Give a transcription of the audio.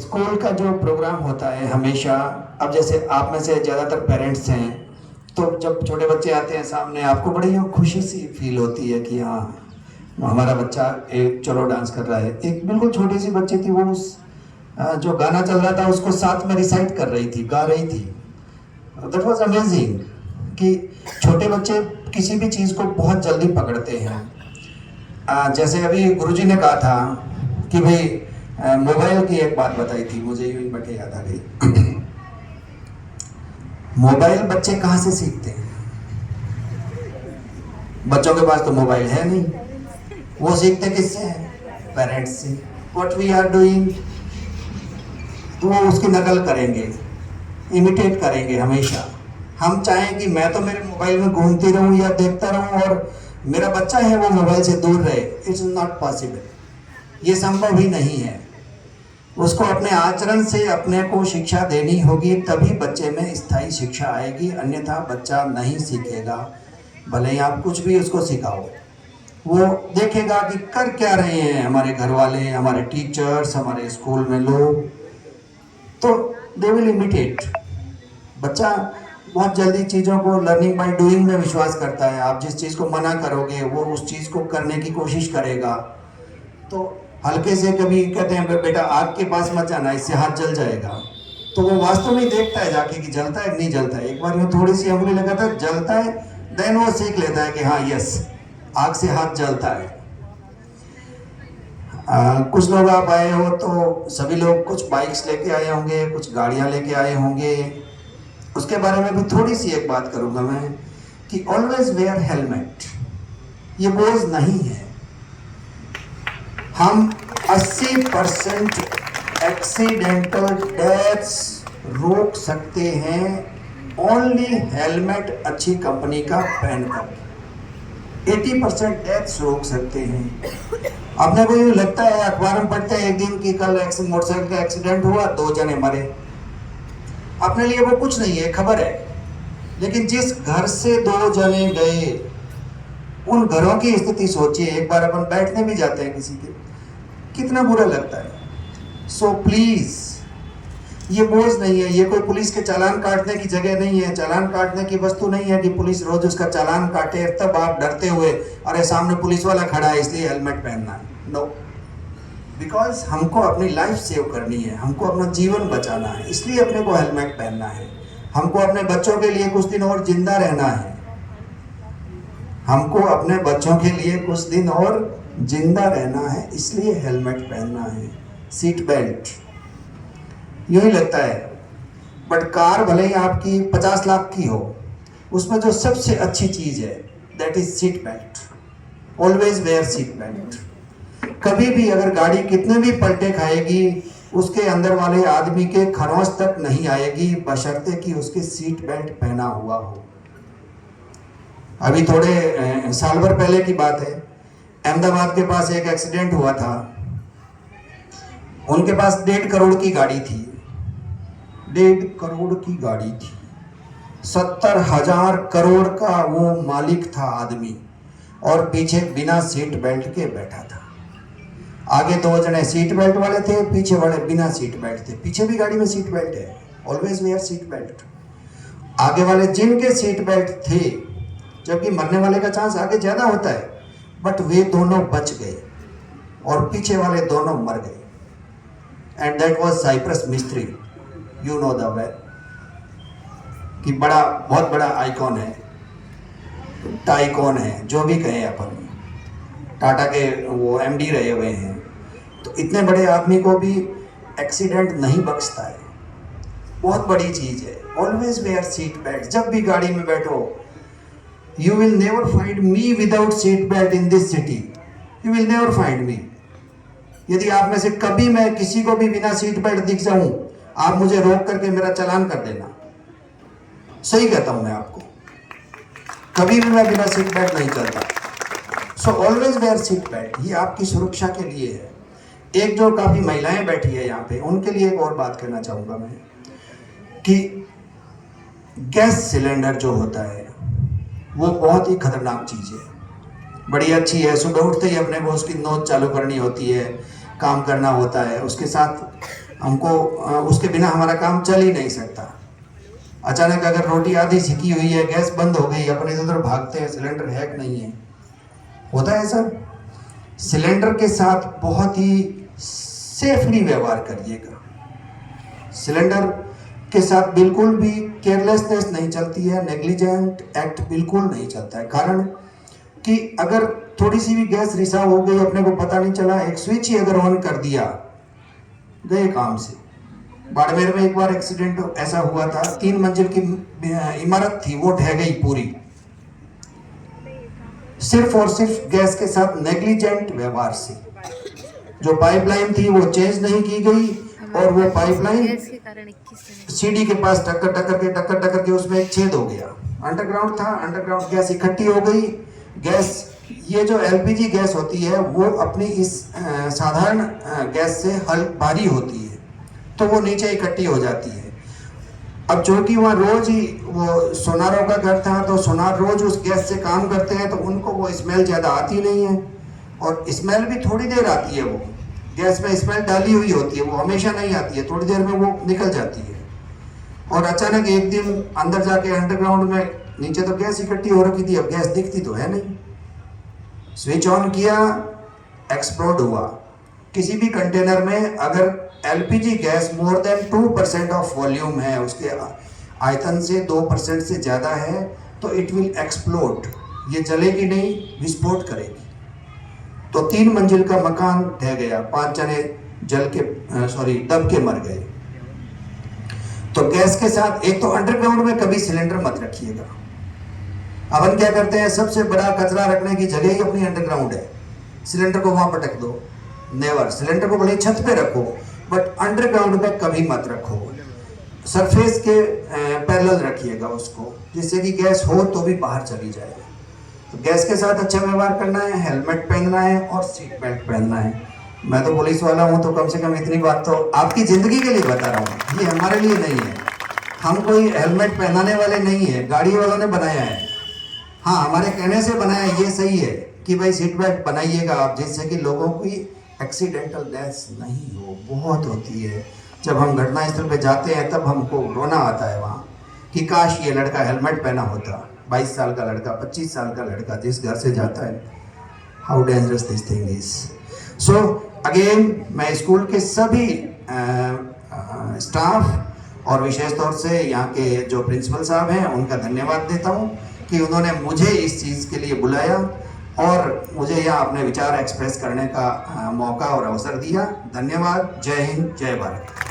School का जो programme होता है हमेशा, अब जैसे आप में से ज़्यादातर पेरेंट्स हैं, तो जब छोटे बच्चे आते हैं सामने आपको बड़ी खुशी सी फील होती है कि हाँ हमारा बच्चा एक चलो डांस कर रहा है। एक बिल्कुल छोटी सी बच्ची थी, वो उस जो गाना चल रहा था उसको साथ में रिसाइट कर रही थी, गा रही थी। दैट वाज अमेजिंग कि छोटे बच्चे किसी भी चीज़ को बहुत जल्दी पकड़ते हैं। जैसे अभी गुरुजी ने कहा था कि भाई मोबाइल की एक बात बताई थी, मुझे यूं ही बटे याद आ गई। मोबाइल बच्चे कहाँ से सीखते हैं? बच्चों के पास तो मोबाइल है नहीं, वो सीखते किससे हैं? पेरेंट्स से। व्हाट वी आर डूइंग, तो वो उसकी नकल करेंगे, इमिटेट करेंगे हमेशा। हम चाहें कि मैं तो मेरे मोबाइल में घूमती रहूं या देखता रहूं और मेरा बच्चा है वो मोबाइल से दूर रहे, इट्स नॉट पॉसिबल। ये संभव ही नहीं है। उसको अपने आचरण से अपने को शिक्षा देनी होगी, तभी बच्चे में स्थायी शिक्षा आएगी, अन्यथा बच्चा नहीं सीखेगा। भले ही आप कुछ भी उसको सिखाओ, वो देखेगा कि कर क्या रहे हैं हमारे घर वाले, हमारे टीचर्स, हमारे स्कूल में लोग, तो दे विल इमिटेट। बच्चा बहुत जल्दी चीज़ों को लर्निंग बाय डूइंग में विश्वास करता है। आप जिस चीज़ को मना करोगे वो उस चीज़ को करने की कोशिश करेगा। तो हल्के से कभी कहते हैं बेटा आग के पास मत जाना, इससे हाथ जल जाएगा, तो वो वास्तव में देखता है जाके कि जलता है कि नहीं जलता है। एक बार यूँ थोड़ी सी उंगली लगाता है, जलता है, देन वो सीख लेता है कि हाँ यस, आग से हाथ जलता है। कुछ लोग आप आए हो तो सभी लोग कुछ बाइक्स लेके आए होंगे, कुछ गाड़ियाँ लेके आए होंगे। उसके बारे में भी थोड़ी सी एक बात करूँगा मैं कि ऑलवेज वेयर हेलमेट। ये बोझ नहीं है। हम 80% एक्सीडेंटल डेथ्स रोक सकते हैं ओनली हेलमेट अच्छी कंपनी का पहनकर। 80% डेथ्स रोक सकते हैं। अपने को यूँ लगता है, अखबार में पढ़ते हैं एक दिन की कल मोटरसाइकिल का एक्सीडेंट हुआ, 2 जने मरे। अपने लिए वो कुछ नहीं है, खबर है। लेकिन जिस घर से 2 जने गए, उन घरों की स्थिति सोचिए। एक बार अपन बैठने भी जाते हैं किसी के, कितना बुरा लगता है। सो प्लीज, ये बोझ नहीं है, ये कोई पुलिस के चालान काटने की जगह नहीं है, चालान काटने की वस्तु नहीं है कि पुलिस रोज उसका चालान काटे तब आप डरते हुए अरे सामने पुलिस वाला खड़ा है इसलिए हेलमेट पहनना है। नो, बिकॉज हमको अपनी लाइफ सेव करनी है, हमको अपना जीवन बचाना है, इसलिए अपने को हेलमेट पहनना है। हमको अपने बच्चों के लिए कुछ दिन और जिंदा रहना है, हमको अपने बच्चों के लिए कुछ दिन और जिंदा रहना है, इसलिए हेलमेट पहनना है। सीट बेल्ट, यूं ही लगता है, बट कार भले ही आपकी 50 लाख की हो, उसमें जो सबसे अच्छी चीज है that is seat belt. Always wear seat belt. कभी भी अगर गाड़ी कितने भी पलटे खाएगी, उसके अंदर वाले आदमी के खरोंच तक नहीं आएगी, बशर्ते कि उसके सीट बेल्ट पहना हुआ हो। अभी थोड़े साल भर पहले की बात है, अहमदाबाद के पास एक एक्सीडेंट हुआ था। उनके पास 1.5 करोड़ की गाड़ी थी, 1.5 करोड़ की गाड़ी थी, 70,000 करोड़ का वो मालिक था आदमी, और पीछे बिना सीट बेल्ट के बैठा था। आगे 2 जने सीट बेल्ट वाले थे, पीछे वाले बिना सीट बेल्ट थे। पीछे भी गाड़ी में सीट बेल्ट है, ऑलवेज वेयर सीट बेल्ट। आगे वाले जिनके सीट बेल्ट थे, जबकि मरने वाले का चांस आगे ज्यादा होता है, बट वे दोनों बच गए और पीछे वाले दोनों मर गए। एंड दैट वाज साइप्रस मिस्त्री, यू नो द वे, कि बड़ा बहुत बड़ा आइकॉन है, टाइकॉन है, जो भी कहें अपन, टाटा के वो एमडी रहे हुए हैं। तो इतने बड़े आदमी को भी एक्सीडेंट नहीं बख्शता है, बहुत बड़ी चीज है। Always wear seat belt. जब भी गाड़ी में बैठो, you will never find me without seat belt in this city, you will never find me. यदि आप में से कभी मैं किसी को भी बिना सीट बेल्ट दिख जाऊं, आप मुझे रोक करके मेरा चालान कर देना। सही कहता हूं मैं आपको, कभी भी मैं बिना सीट बेल्ट नहीं चलता। So always wear seat belt, ये आपकी सुरक्षा के लिए है। एक जो काफी महिलाएं बैठी है यहाँ पे, उनके लिए एक और बात कहना चाहूंगा मैं कि गैस सिलेंडर जो होता है वो बहुत ही खतरनाक चीज है। बड़ी अच्छी है, सुबह उठते ही अपने को उसकी नोच चालू करनी होती है, काम करना होता है, उसके साथ हमको उसके बिना हमारा काम चल ही नहीं सकता। अचानक अगर रोटी आधी सिकी हुई है, गैस बंद हो गई, अपने इधर भागते हैं सिलेंडर है कि नहीं है, होता है सर। सिलेंडर के साथ बहुत ही सेफली व्यवहार करिएगा। सिलेंडर के साथ बिल्कुल भी केयरलेसनेस नहीं चलती है, नेग्लिजेंट एक्ट बिल्कुल नहीं चलता है। कारण कि अगर थोड़ी सी भी गैस रिसाव हो गई, अपने को पता नहीं चला, एक स्विच ही अगर ऑन कर दिया, गए काम से। बाड़मेर में एक बार एक्सीडेंट ऐसा हुआ था, 3 मंजिल की इमारत थी, वो ढह गई पूरी, सिर्फ और सिर्फ गैस के साथ नेग्लिजेंट व्यवहार से। जो पाइपलाइन थी वो चेंज नहीं की गई, और वो पाइपलाइन सीढ़ी के पास टक्कर के उसमें एक छेद हो गया। अंडरग्राउंड था, अंडरग्राउंड गैस इकट्ठी हो गई। गैस, ये जो एलपीजी गैस होती है वो अपनी इस साधारण गैस से हल्क भारी होती है, तो वो नीचे इकट्ठी हो जाती है। अब चूंकि वहाँ रोज ही वो सोनारों का घर था, तो सोनार रोज उस गैस से काम करते हैं, तो उनको वो स्मेल ज़्यादा आती नहीं है, और स्मेल भी थोड़ी देर आती है। वो गैस में स्मेल डाली हुई होती है, वो हमेशा नहीं आती है, थोड़ी देर में वो निकल जाती है। और अचानक एक दिन अंदर जाके अंडरग्राउंड में, नीचे तो गैस इकट्ठी हो रखी थी, अब गैस दिखती तो है नहीं, स्विच ऑन किया, एक्सप्लोड हुआ। किसी भी कंटेनर में अगर LPG gas more than 2% of volume है, उसके आयतन से 2% से ज़्यादा है, तो इट विल एक्सप्लोड, ये जलेगी नहीं, विस्फोट करेगी। तो 3 मंजिल का मकान ढह गया, 5 जने दब के मर गए। तो गैस के साथ एक तो अंडरग्राउंड में कभी सिलेंडर मत रखिएगा। अपन क्या करते हैं, सबसे बड़ा कचरा रखने की जगह ही अपनी अंडरग्राउंड है, सिलेंडर को वहां पटक दो। नेवर, सिलेंडर को भले छत पे रखो, बट अंडरग्राउंड में कभी मत रखो। सरफेस के पैरेलल रखिएगा उसको, जिससे कि गैस हो तो भी बाहर चली जाए। तो गैस के साथ अच्छा व्यवहार करना है, हेलमेट पहनना है और सीट बेल्ट पहनना है। मैं तो पुलिस वाला हूँ, तो कम से कम इतनी बात तो आपकी ज़िंदगी के लिए बता रहा हूँ, ये हमारे लिए नहीं है। हम कोई हेलमेट पहनाने वाले नहीं है, गाड़ी वालों ने बनाया है। हाँ, हमारे कहने से बनाया, ये सही है कि भाई सीट बेल्ट बनाइएगा आप, जिससे कि लोगों की एक्सीडेंटल डेथ्स नहीं हो। बहुत होती है, जब हम घटनास्थल पे जाते हैं तब हमको रोना आता है वहाँ कि काश ये लड़का हेलमेट पहना होता। 22 साल का लड़का, 25 साल का लड़का जिस घर से जाता है, how dangerous this thing is. So again, मैं स्कूल के सभी स्टाफ और विशेष तौर से यहाँ के जो प्रिंसिपल साहब हैं उनका धन्यवाद देता हूँ कि उन्होंने मुझे इस चीज़ के लिए बुलाया और मुझे यहाँ अपने विचार एक्सप्रेस करने का मौका और अवसर दिया। धन्यवाद। जय हिंद, जय भारत।